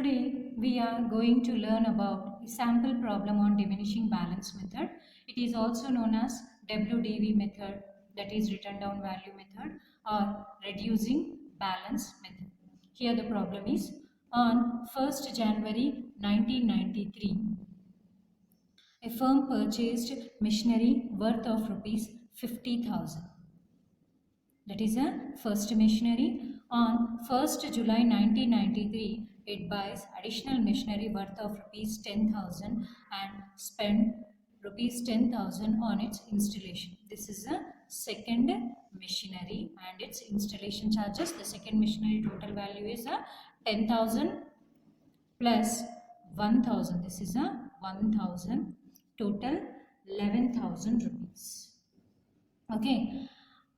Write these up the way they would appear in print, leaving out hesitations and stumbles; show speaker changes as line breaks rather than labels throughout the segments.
Today we are going to learn about a sample problem on diminishing balance method. It is also known as WDV method, that is written down value method, or reducing balance method. Here the problem is on 1st January 1993. A firm purchased machinery worth of rupees 50,000. That is a first machinery. On 1st July 1993, it buys additional machinery worth of rupees 10,000 and spend rupees 10,000 on its installation. This is a second machinery and its installation charges. The second machinery total value is a 10,000 plus 1,000. This is a 1,000, total 11,000 rupees. Okay,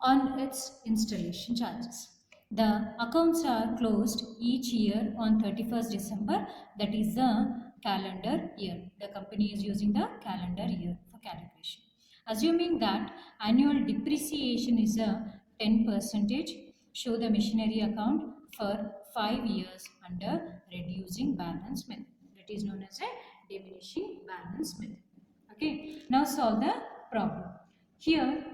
on its installation charges. The accounts are closed each year on 31st December, that is the calendar year. The company is using the calendar year for calculation. Assuming that annual depreciation is a 10%, show the machinery account for 5 years under reducing balance method. That is known as a diminishing balance method. Okay, now solve the problem. Here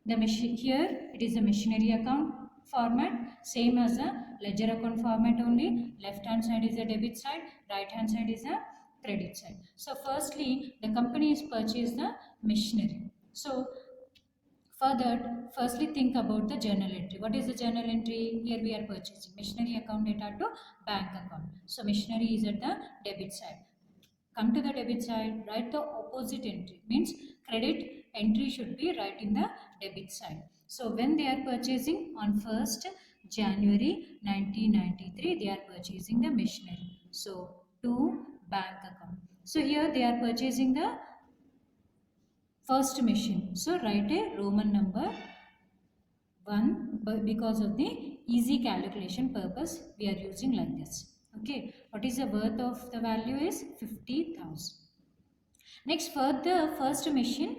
it is a machinery account format, same as a ledger account format only. Left hand side is a debit side, right hand side is a credit side. So firstly, the company is purchased the machinery. So for that, firstly think about the journal entry. What is the journal entry? Here we are purchasing machinery account data to bank account. So machinery is at the debit side. Come to the debit side, write the opposite entry. Means credit entry should be right in the debit side. So when they are purchasing on 1st January 1993, they are purchasing the machinery. So to bank account. So here they are purchasing the first machine. So write a Roman number 1, but because of the easy calculation purpose we are using like this. Okay, what is the worth of the value is 50,000. Next, for the first machine,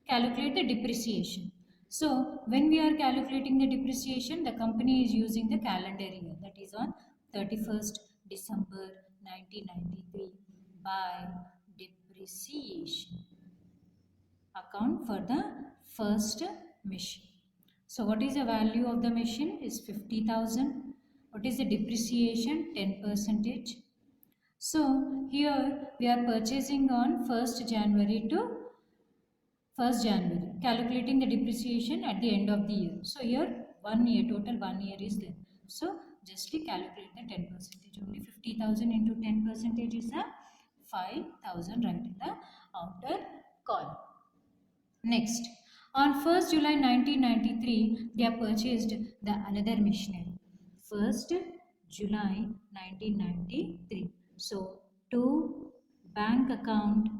calculate the depreciation. So when we are calculating the depreciation, the company is using the calendar year, that is on 31st December 1993 by depreciation account for the first machine. So what is the value of the machine is 50,000. What is the depreciation? 10%. So here we are purchasing on 1st January to 1st January, calculating the depreciation at the end of the year. So here 1 year, total 1 year is there. So justly calculate the 10%. Only 50,000 into 10% is a 5,000 right in the outer column. Next, on 1st July 1993, they have purchased the another machinery. 1st July 1993. So, to bank account,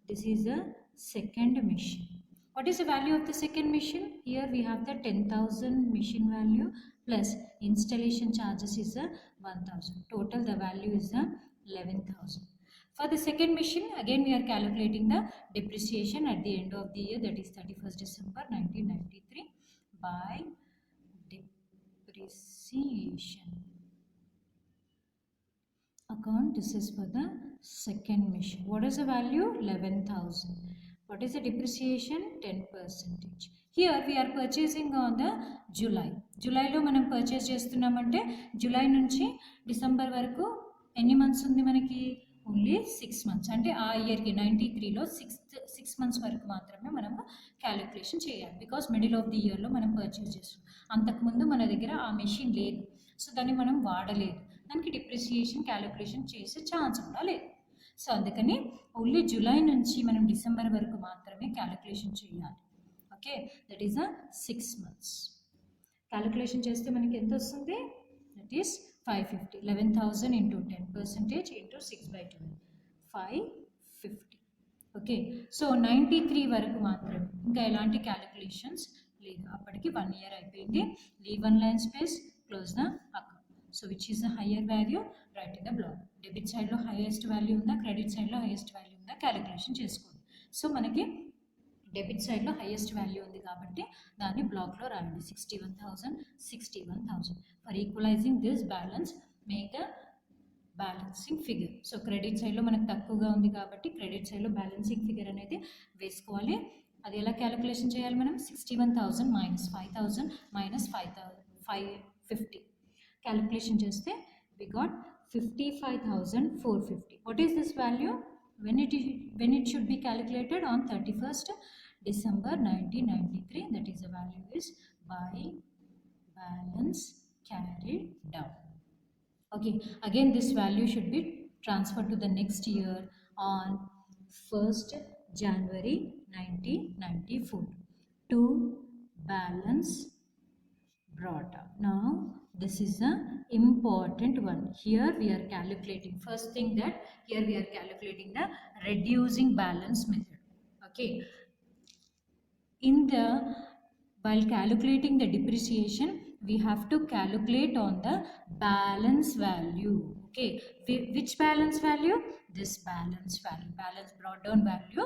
this is the second machine. What is the value of the second machine? Here we have the 10,000 machine value plus installation charges is a 1,000. Total the value is a 11,000. For the second machine, again we are calculating the depreciation at the end of the year, that is 31st December 1993 by depreciation account. This is for the second machine. What is the value? 11,000. What is the depreciation? 10%. Here we are purchasing on the July. July lo manam purchase chestunnamante July nunchi December varaku ఎన్ని months ఉంది మనకి? Only 6 months. అంటే ఆ ఇయర్కి 93లో 6 months వరకు మాత్రమే మనము calculation చేయాలి. బికాస్ మిడిల్ ఆఫ్ ది ఇయర్లో మనం పర్చేస్ చేస్తాం. అంతకుముందు మన దగ్గర ఆ మెషిన్ లేదు, సో దాన్ని మనం వాడలేదు, దానికి డిప్రిసియేషన్ క్యాలిక్యులేషన్ చేసే ఛాన్స్ కూడా లేదు. సో అందుకని ఓన్లీ జూలై నుంచి మనం డిసెంబర్ వరకు మాత్రమే క్యాలిక్యులేషన్ చేయాలి. Okay, that is a 6 months. Calculation చేస్తే మనకి ఎంత వస్తుంది? That is 550. 11,000 into 10% into 6 by 12. 550. Okay, so 93 వరకు మాత్రమే, ఇంకా ఎలాంటి క్యాలిక్యులేషన్స్ లేదు. అప్పటికి 1 ఇయర్ అయిపోయింది. Leave 1 line space, close the account. So which is the higher value? Right in the block. Debit సైడ్లో హైయెస్ట్ వాల్యూ ఉందా, క్రెడిట్ సైడ్లో హైయెస్ట్ వాల్యూ ఉందా క్యాలిక్యులేషన్ చేసుకోండి. సో మనకి డెబిట్ సైడ్లో హైయెస్ట్ వాల్యూ ఉంది కాబట్టి దాన్ని బ్లాక్లో రాయండి. 61,000, 61,000. For equalising this balance, make the balancing figure. So credit సైడ్లో మనకు తక్కువగా ఉంది కాబట్టి క్రెడిట్ సైడ్లో బ్యాలెన్సింగ్ ఫిగర్ అనేది వేసుకోవాలి. అది ఎలా క్యాలిక్యులేషన్ చేయాలి మనం? 61,000 మైనస్ 5,000 మైనస్ 550 క్యాలిక్యులేషన్ చేస్తే we got 55,450. What is this value? When it should be calculated on 31st December 1993, that is the value is by balance carried down. Okay, again this value should be transferred to the next year on 1st January 1994 to balance brought up. Now this is the important one. Here we are calculating, first thing that here we are calculating the reducing balance method. Okay, in the while calculating the depreciation we have to calculate on the balance value. Okay, which balance value? This balance value, balance brought down value.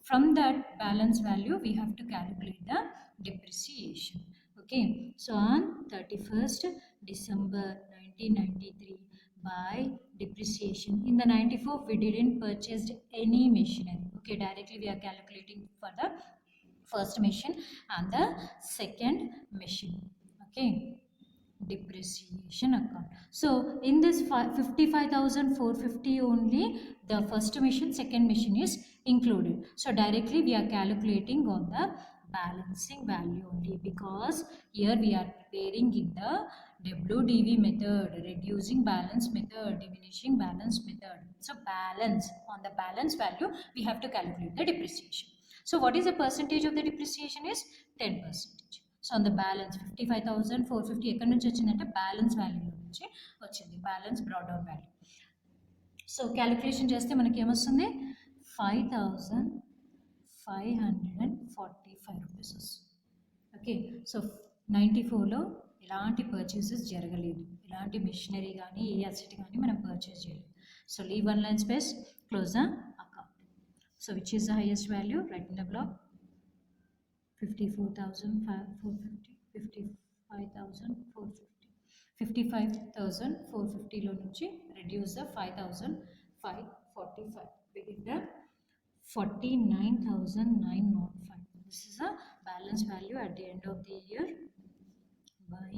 From that balance value we have to calculate the depreciation. Okay, so on 31st December 1993 by depreciation, in the 94 we didn't purchase any machinery. Okay, directly we are calculating for the first machine and the second machine. Okay, depreciation account. So in this 55,450 only the first machine, second machine is included. So directly we are calculating on the balancing value only, because here we are preparing in the WDV method, reducing balance method, diminishing balance method. So balance, on the balance value we have to calculate the depreciation. So what is the percentage of the depreciation is 10%. So on the balance 55,450 ఎక్కడి నుంచి వచ్చిందంటే balance వాల్యూలో నుంచి వచ్చింది, balance brought down value. So calculation చేస్తే మనకి ఏమొస్తుంది? 5,545 rupees వస్తుంది. Okay, so 94లో ఎలాంటి పర్చేసెస్ జరగలేదు, ఎలాంటి మిషనరీ కానీ ఏ అసెట్ కానీ మనం పర్చేస్ చేయలేదు. So leave one line space, close the account. So which is the highest value? Right in the block 54,450, 55,450. 55,450లో నుంచి reduce the 5,545. We get the 49,905. This is a balance value at the end of the year by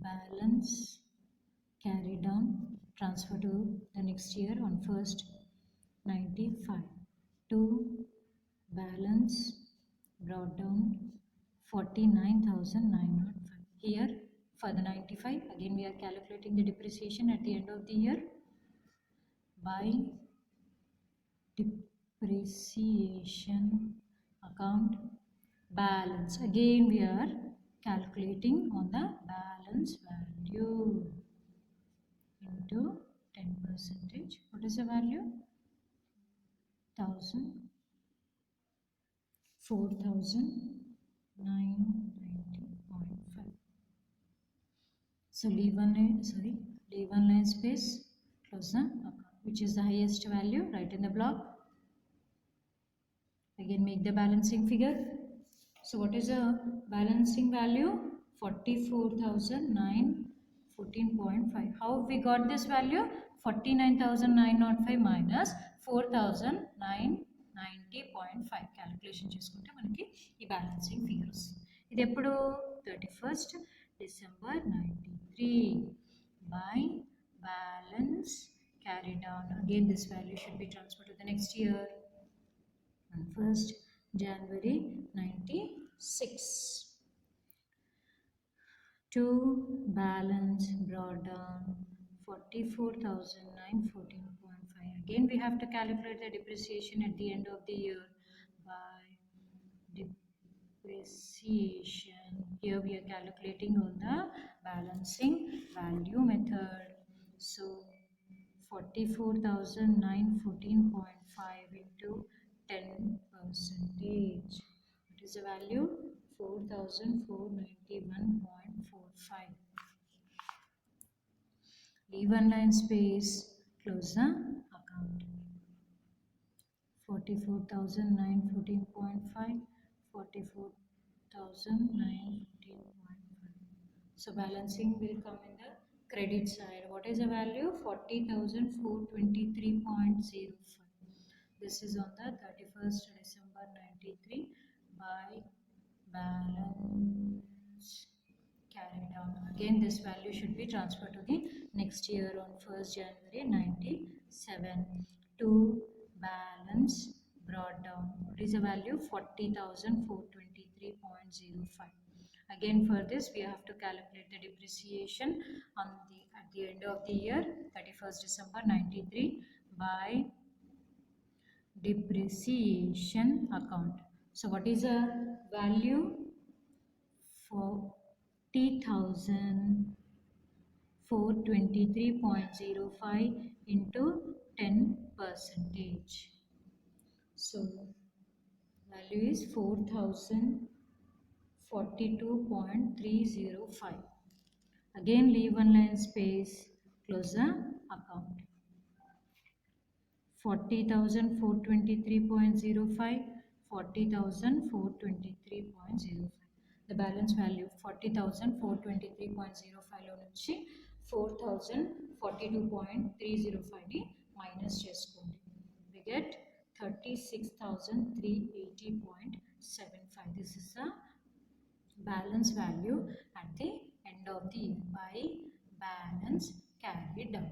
balance carried down, transfer to the next year on 1st 95 to balance brought down 49,905. Here for the 95 again we are calculating the depreciation at the end of the year by depreciation account balance. Again we are calculating on the balance value into 10%. What is the value? 4,990.5. So leave one line space, close the account. Which is the highest value? Write in the block. Again make the balancing figure. So what is the balancing value? 44,914.5. How we got this value? 49,905 minus 4,990.5 calculation చేసుకుంటే మనకి ఈ balancing figure వస్తుంది. ఇది ఎప్పుడు? 31st December 93 by balance carried on. Again this value should be transferred to the next year on 1st January 96 to balance brought down 44,914.5. Again we have to calculate the depreciation at the end of the year by depreciation. Here we are calculating on the balancing value method. So 44,914.5 into 10%. What is the value? 4,491.45. Leave one line space, close the account. 44,914.5, 44,914.5. So balancing will come in the credit side, what is the value? 40,423.05. This is on the 31st December 93 by balance carried down. Again, this value should be transferred to the next year on 1st January 97 to balance brought down. What is the value? 40,423.05. Again, for this we have to calculate the depreciation on the at the end of the year 31st December 93 by depreciation account. So what is the value? 40,423.05 into 10 percentage. So value is 4,042.305. Again leave one line space, close the account. 40,423.05, 40,423.05. The balance value 40,423.05 లో నుంచి 4,042.305 ని minus చేసుకోండి. We get 36,380.75. This is the balance value at the end of the year by balance carried down.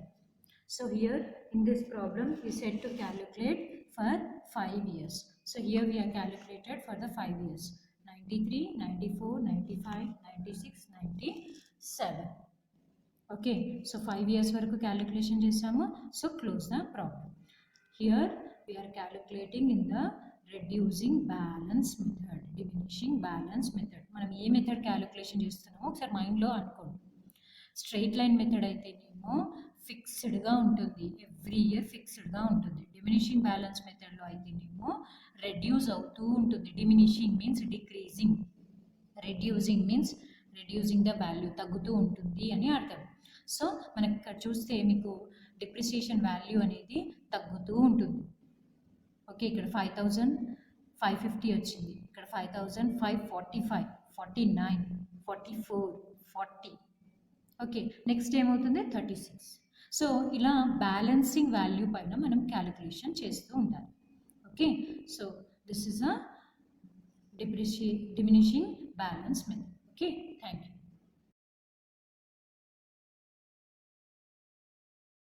So here in this problem we said to calculate for 5 years. So here we are calculated for the 5 years. 93, 94, 95, 96, 97. Okay, so 5 years varaku calculation chesamu. So close the problem. Here we are calculating in the reducing balance method, diminishing balance method. మనం ఏ method calculation చేస్తున్నామో ఒకసారి మైండ్లో అనుకోండి. Straight line method అయితేనేమో ఫిక్స్డ్గా ఉంటుంది, every year ఫిక్స్డ్గా ఉంటుంది. Diminishing balance మెథడ్లో అయితేనేమో రెడ్యూస్ అవుతూ ఉంటుంది. Diminishing means decreasing, reducing means reducing the value, తగ్గుతూ ఉంటుంది అని అర్థం. సో మనకి ఇక్కడ చూస్తే మీకు డిప్రిసియేషన్ వాల్యూ అనేది తగ్గుతూ ఉంటుంది. ఓకే, ఇక్కడ 5,550 వచ్చింది, ఇక్కడ 5,545, 49, 44, 40. ఓకే, నెక్స్ట్ ఏమవుతుంది? 36. సో ఇలా బ్యాలెన్సింగ్ వాల్యూ పైన మనం క్యాలిక్యులేషన్ చేస్తూ ఉండాలి. Okay, so this is a diminishing balance method. Okay, thank you.